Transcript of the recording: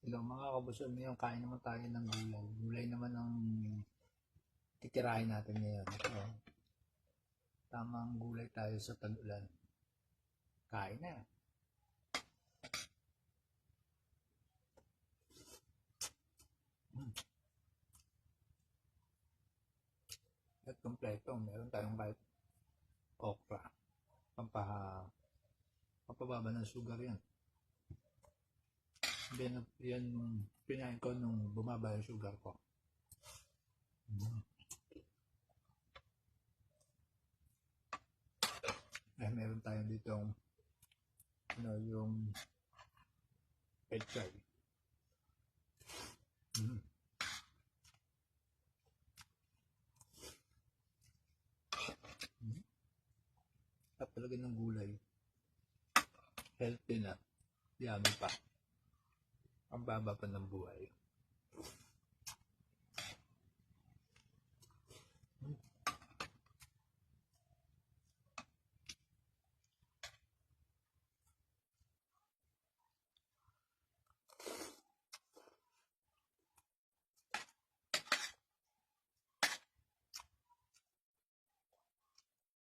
Hello mga kabusog, ngayon kain naman tayo ng gulay. Gulay naman ang titirahin natin ngayon. So, tamang gulay tayo sa tag-ulan. Kain na. At kompleto, meron tayong kahit okra. Pampababa ng sugar yan. Then, yan pinain ko nung bumaba yung sugar ko. Meron tayong dito yung pechay. At talaga ng gulay. Healthy na. Yummy pa. Ang baba pa ng buhay.